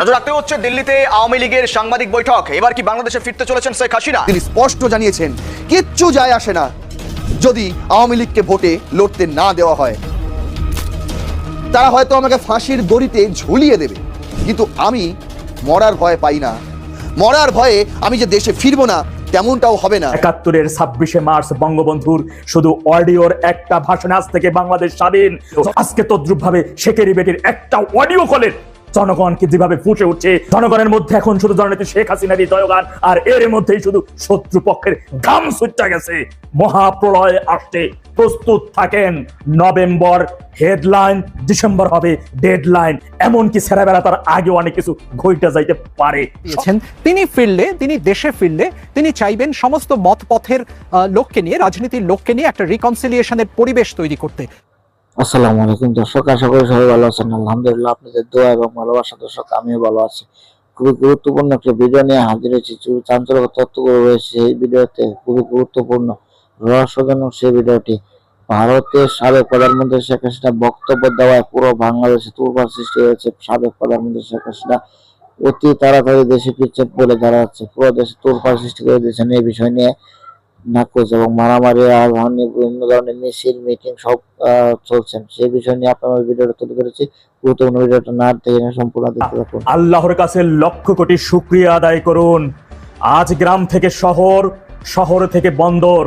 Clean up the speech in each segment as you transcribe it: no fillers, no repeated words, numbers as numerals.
নজর রাখতে হচ্ছে দিল্লিতে আওয়ামী লীগের সাংবাদিক বৈঠক। এবার কি বাংলাদেশে ফিরতে চলেছেন শেখ হাসিনা? তিনি স্পষ্ট জানিয়েছেন কিচ্ছু যায় আসে না যদি আওয়ামী লীগকে ভোটে লড়তে না দেওয়া হয়। তারা হয়তো আমাকে ফাঁসির দড়িতে ঝুলিয়ে দেবে, কিন্তু আমি মরার ভয় পাই না। মরার ভয়ে আমি যে দেশে ফিরবো না তেমনটাও হবে না। ৭১-এর ২৬শে মার্চ বঙ্গবন্ধুর শুধু অডিওর একটা ভাষণ আজ থেকে বাংলাদেশ স্বাধীন। আজকে তদ্রুপ ভাবে শেখেরি বেটির একটা অডিও কলের জনগণকে যেভাবে ফুটে উঠছে, জনগণের মধ্যে এখন শুধু জননেত্রী শেখ হাসিনারই জয়গান, আর এর মধ্যেই শুধু শত্রু পক্ষের ঘাম ছুটে গেছে। মহাপ্রলয় আসছে, প্রস্তুত থাকেন। নভেম্বর হেডলাইন, ডিসেম্বর হবে ডেডলাইন। এমনকি ছেড়াবেলা তার আগে অনেক কিছু ঘটে যাইতে পারে। তিনি ফিরলে, তিনি দেশে ফিরলে তিনি চাইবেন সমস্ত মত পথের লোককে নিয়ে, রাজনীতির লোককে নিয়ে একটা রিকনসিলিয়েশনের পরিবেশ তৈরি করতে। আসসালামু আলাইকুম দর্শক, আশা করি সবাই ভালো আছেন। আলহামদুলিল্লাহ, আপনাদের দোয়া এবং ভালোবাসা দর্শক আমিও ভালো আছি। খুবই গুরুত্বপূর্ণ একটা ভিডিও নিয়ে হাজির হয়েছি। চাঞ্চল্যকর তথ্যগুলো রয়েছে এই ভিডিওতে, খুবই গুরুত্বপূর্ণ রহস্যজনক সেই ভিডিওটি। ভারতের সাবেক প্রধানমন্ত্রী শেখ হাসিনা বক্তব্য দেওয়ায় পুরো বাংলাদেশে তুলপাড় সৃষ্টি হয়েছে। সাবেক প্রধানমন্ত্রী শেখ হাসিনা অতি তাড়াতাড়ি দেশে ফিরছে বলে জানা যাচ্ছে। পুরো দেশে তুলপাড় সৃষ্টি করে দিয়েছেন এই বিষয় নিয়ে। নাকচ এবং মারামারি আর বিভিন্ন ধরনের মিছিল মিটিং সব চলছেন। সেই বিষয় নিয়ে আপনার ভিডিওটা তুলে ধরেছি। গুরুত্বপূর্ণ ভিডিওটা না দেখে সম্পূর্ণ দেখতে থাকুন। আল্লাহর কাছে লক্ষ কোটি শুকরিয়া আদায় করুন। আজ গ্রাম থেকে শহর, শহর থেকে বন্দর,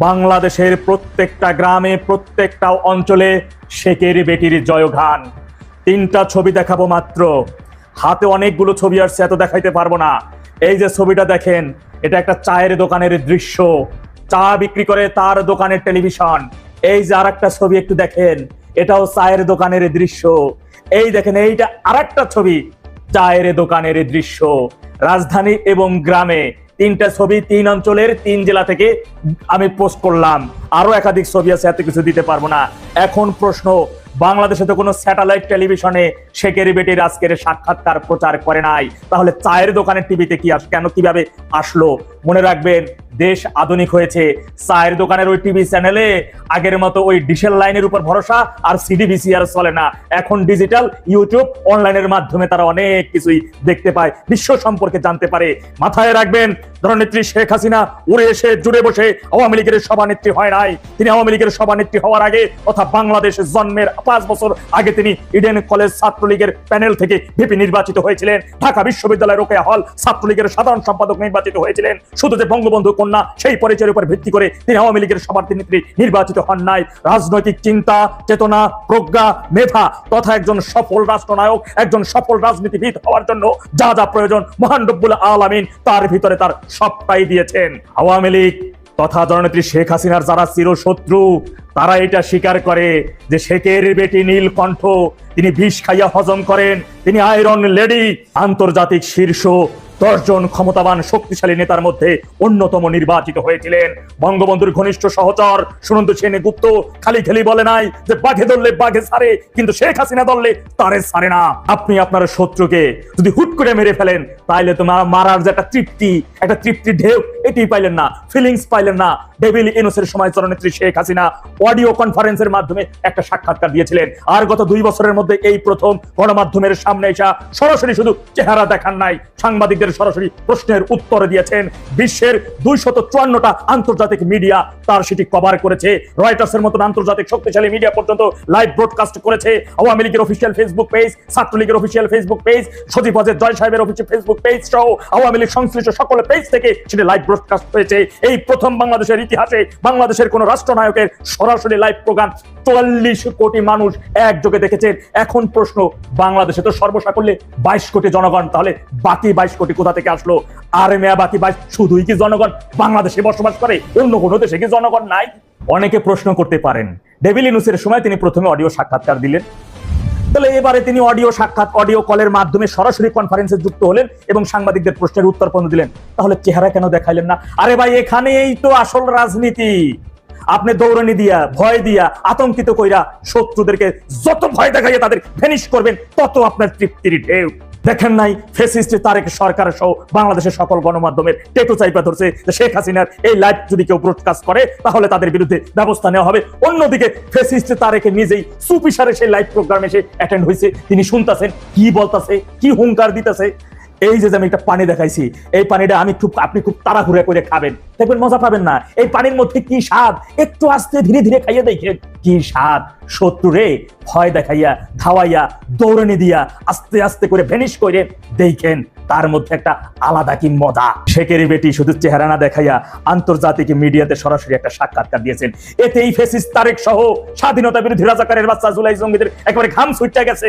বাংলাদেশের প্রত্যেকটা গ্রামে, প্রত্যেকটা অঞ্চলে শেখের বেটির জয়গান। 3টা ছবি দেখাবো মাত্র। হাতে অনেকগুলো ছবি আসছে, এত দেখাইতে পারবো না। এই যে ছবিটা দেখেন, এটা একটা চায়ের দোকানের দৃশ্য। চা বিক্রি করে তার দোকানের টেলিভিশন। এই যে আরেকটা ছবি একটু দেখেন, এটাও চায়ের দোকানের দৃশ্য। এই দেখেন, এইটা আরেকটা ছবি, চায়ের দোকানের দৃশ্য। রাজধানী এবং গ্রামে 3টা ছবি, 3 অঞ্চলের 3 জেলা থেকে আমি পোস্ট করলাম। আরো একাধিক ছবি আছে, এত কিছু দিতে পারবো না। এখন প্রশ্ন, বাংলাদেশে তো কোনো স্যাটেলাইট টেলিভিশনে শেখের বেটির আজকের সাক্ষাৎকার প্রচার করে নাই, তাহলে চায়ের দোকানের টিভিতে কি কেন কিভাবে আসলো? মনে রাখবেন, দেশ আধুনিক হয়েছে। চায়ের দোকানের ওই টিভি চ্যানেলে আগের মতো ওই ডিশেল লাইনের উপর ভরসা আর সিডি ভিসিআর চলে না। এখন ডিজিটাল, ইউটিউব, অনলাইনের মাধ্যমে তারা অনেক কিছুই দেখতে পায়, বিশ্ব সম্পর্কে জানতে পারে। মাথায় রাখবেন, জননেত্রী শেখ হাসিনা উড়ে এসে জুড়ে বসে আওয়ামী লীগের সভানেত্রী হয় নাই। তিনি আওয়ামী লীগের সভানেত্রী হওয়ার আগে তথা বাংলাদেশ জন্মের 5 বছর আগে তিনি ইডেন কলেজ ছাত্রলীগের প্যানেল থেকে ভিপি নির্বাচিত হয়েছিলেন। ঢাকা বিশ্ববিদ্যালয় রোকেয়া হল ছাত্রলীগের সাধারণ সম্পাদক নির্বাচিত হয়েছিলেন। শুধু যে বঙ্গবন্ধু কন্যা সেই পরিচয়ের উপর ভিত্তি করে তিনি আওয়ামী লীগের সভানেত্রী নির্বাচিত হন নাই। রাজনৈতিক চিন্তা, চেতনা, প্রজ্ঞা, মেধা তথা একজন সফল রাষ্ট্রনায়ক, একজন সফল রাজনীতিবিদ হওয়ার জন্য যা যা প্রয়োজন মহান রব্বুল আলামিন তার ভিতরে তার সবটাই দিয়েছেন। আওয়ামী লীগ তথা জননেত্রী শেখ হাসিনার যারা চিরশত্রু, তারা এটা স্বীকার করে যে শেখের বেটি নীলকণ্ঠ, তিনি বিষ খাইয়া হজম করেন, তিনি আয়রন লেডি। আন্তর্জাতিক শীর্ষ 10 জন ক্ষমতাবান শক্তিশালী নেতার মধ্যে অন্যতম নির্বাচিত হয়েছিলেন। বঙ্গবন্ধুর ঘনিষ্ঠ সহচর সুনন্দু সেনগুপ্ত খালি খালি বলে নাই যে বাঘে ধরলে বাঘে ছাড়ে, কিন্তু শেখ হাসিনা ধরলে তারে ছাড়ে না। আপনি আপনার শত্রুকে যদি হুট করে মেরে ফেলেন, তাইলে তোমার মারার যে একটা তৃপ্তি ঢেউ, এটি পাইলেন না, ফিলিংস পাইলেন না। ডেভিল ইনোসের সময় জননেত্রী শেখ হাসিনা অডিও কনফারেন্সের মাধ্যমে একটা সাক্ষাৎকার দিয়েছিলেন। আর গত 2 বছরের মধ্যে এই প্রথম গণমাধ্যমের সামনে এসে সরাসরি শুধু চেহারা দেখান নাই, সাংবাদিকদের সরাসরি প্রশ্নের উত্তর দিয়েছেন। বিশ্বের 254টা আন্তর্জাতিক মিডিয়া তার সেটি কভার করেছে। রয়টার্সের মতন আন্তর্জাতিক শক্তিশালী মিডিয়া পর্যন্ত লাইভ ব্রডকাস্ট করেছে। আওয়ামী লীগের অফিসিয়াল ফেসবুক পেজ, ছাত্রলীগের official Facebook page, Sajeeb Wazed Joy সাহেবের অফিসিয়াল ফেসবুক পেজ সহ আওয়ামী লীগ সংশ্লিষ্ট সকল পেজ থেকে সেটি লাইভ ব্রডকাস্ট হয়েছে। এই প্রথম বাংলাদেশের ইতিহাসে বাংলাদেশের কোন রাষ্ট্রনায়কের সরাসরি লাইভ প্রোগ্রাম 44 কোটি মানুষ একযোগে দেখেছেন। এখন প্রশ্ন, বাংলাদেশে তো সর্বসাকল্যে 22 কোটি জনগণ, তাহলে বাকি 22 কোটি কোথা থেকে আসলো? আর মেয়া বাকি 22 শুধুই কি জনগণ বাংলাদেশে বসবাস করে? অন্য কোনো দেশে কি জনগণ নাই? অনেকে প্রশ্ন করতে পারেন, ডেভিল ইনুসের সময় তিনি প্রথমে অডিও সাক্ষাৎকার দিলেন, তাহলে এবারে তিনি অডিও কলের মাধ্যমে সরাসরি কনফারেন্সে যুক্ত হলেন এবং সাংবাদিকদের প্রশ্নের উত্তর দিলেন, তাহলে চেহারা কেন দেখাইলেন না? আরে ভাই, এখানেই তো আসল রাজনীতি। আপনি দৌড়ানি দিয়া, ভয় দিয়া, আতঙ্কিত কইরা শত্রুদেরকে যত ভয় দেখাইয়া তাদের ফিনিশ করবেন, তত আপনার তৃপ্তির ঢেউ। দেখেন নাই ফেসিস্ট তারেক সরকার সহ বাংলাদেশের সকল গণমাধ্যমের টেটু চাইপা ধরছে যে শেখ হাসিনার এই লাইভ যদি কেউ ব্রডকাস্ট করে তাহলে তাদের বিরুদ্ধে ব্যবস্থা নেওয়া হবে। অন্যদিকে ফেসিস্ট তারেক নিজেই সুপিসারে সেই লাইভ প্রোগ্রামে সে অ্যাটেন্ড হয়েছে, তিনি শুনতেছেন কি বলতেছে, কি হুঙ্কার দিতেছে। এই যে আমি একটা পানি দেখাইছি, এই পানিটা আপনি খুব তাড়াহুড়া করে খাবেন, দেখবেন মজা পাবেন না। এই পানির মধ্যে কি স্বাদ, একটু আস্তে ধীরে ধীরে খাইয়ে দেখেন কি স্বাদ। শত্রুরে ভয় দেখাইয়া ধাওয়াইয়া দৌড়ানি দিয়া আস্তে আস্তে করে ভেনিশ করে দেখেন তার মধ্যে একটা আলাদা কি মজা। শেখেরি বেটি শুধু চেহারা না দেখাইয়া আন্তর্জাতিক মিডিয়াতে সরাসরি একটা সাক্ষাৎকার দিয়েছেন। এতে এই ফেসিস্ট তারেক সহ স্বাধীনতা বিরোধী রাজাকারের বাচ্চা জুলাই জঙ্গিদের একেবারে ঘাম ছুটে গেছে।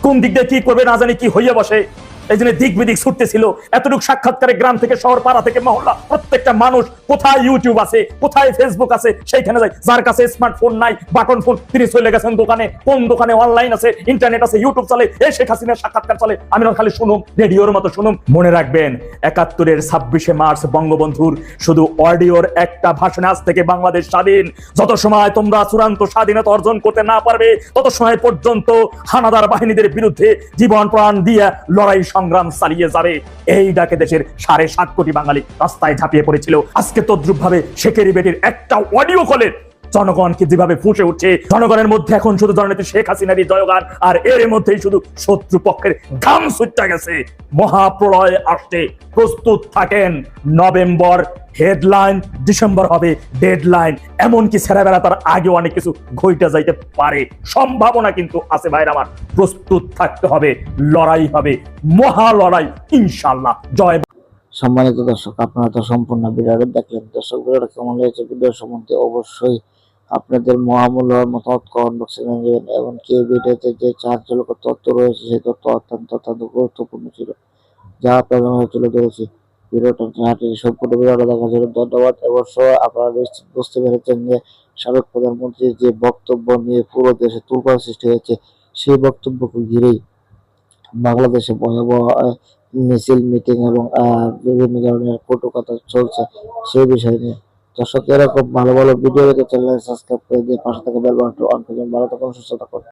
কোন দিক দিয়ে কি করবে না জানি কি হইয়া বসে, এই জন্য দিক বিদিক ছুটতেছিল। এতটুকু সাক্ষাৎকারে গ্রাম থেকে শহর, পাড়া থেকে মহল্লা, প্রত্যেকটা মানুষ কোথায় ইউটিউব আছে, কোথায় ফেসবুক আছে সেইখানে যায়। যার কাছে স্মার্টফোন নাই, বাটন ফোন, তিনি চলে গেছেন দোকানে। কোন দোকানে অনলাইন আছে, ইন্টারনেট আছে, ইউটিউব চলে, এই শেখ হাসিনার সাক্ষাৎকার চলে। আমি খালি শুনুম, রেডিওর মতো শুনুম। মনে রাখবেন ৭১-এর ২৬শে মার্চ বঙ্গবন্ধুর শুধু অডিওর একটা ভাষণে আজ থেকে বাংলাদেশ স্বাধীন। যত সময় তোমরা চূড়ান্ত স্বাধীনতা অর্জন করতে না পারবে তত সময় পর্যন্ত হানাদার বাহিনীদের বিরুদ্ধে জীবন প্রাণ দিয়ে লড়াই সংগ্রাম চালিয়ে যাবে। এই ডাকে দেশের ৭.৫ কোটি বাঙালি রাস্তায় ঝাঁপিয়ে পড়েছিল। আজকে তদ্রুপ ভাবে শেখেরি বেটির একটা অডিও কলের জনগণকে যেভাবে ফুঁসে উঠছে, জনগণের মধ্যে এখন শুধু জননেত্রী শেখ হাসিনারই জয়গান, আর এর মধ্যেই শুধু শত্রু পক্ষের ঘাম ছুটে গেছে। মহাপ্রলয় আসছে, প্রস্তুত থাকেন। নভেম্বর হেডলাইন, ডিসেম্বর হবে ডেডলাইন। এমনকি ছেড়া বেড়া তার আগে অনেক কিছু ঘটে যাইতে পারে, সম্ভাবনা কিন্তু আছে ভাইরা আমার। প্রস্তুত থাকতে হবে, লড়াই হবে, মহা লড়াই ইনশাআল্লাহ। জয়। সম্মানিত দর্শক, আপনারা তো সম্পূর্ণ ভিডিওটা দেখলেন। দর্শক, ভিডিওটা কেমন লেগেছে ভিডিও সম্বন্ধে অবশ্যই আপনাদের মহামূল্যবান মতামত কমেন্ট বক্সে জানিয়ে দেবেন। এবং কি ভিডিওতে যে চাঞ্চল্যকর তথ্য রয়েছে সেই তথ্য অত্যন্ত গুরুত্বপূর্ণ ছিল, যা আপনাদের মাঝে তুলে ধরেছি। ভিডিওটা সম্পূর্ণ ভিডিওটা দেখার জন্য ধন্যবাদ। অবশ্যই আপনারা নিশ্চিত বুঝতে পেরেছেন যে সাবেক প্রধানমন্ত্রীর যে বক্তব্য নিয়ে পুরো দেশে তুলপাড় সৃষ্টি হয়েছে, সেই বক্তব্যকে ঘিরেই বাংলাদেশে ভয়াবহ মিছিল, মিটিং এবং বিভিন্ন ধরনের কটুকথা চলছে সেই বিষয় নিয়ে। দর্শক, এরকম ভালো ভালো ভিডিও পেতে চ্যানেল সাবস্ক্রাইব করে দিয়ে পাশে থাকা বেল বাটনটি অন করে ভালো থাকুন, সুস্থ থাকুন।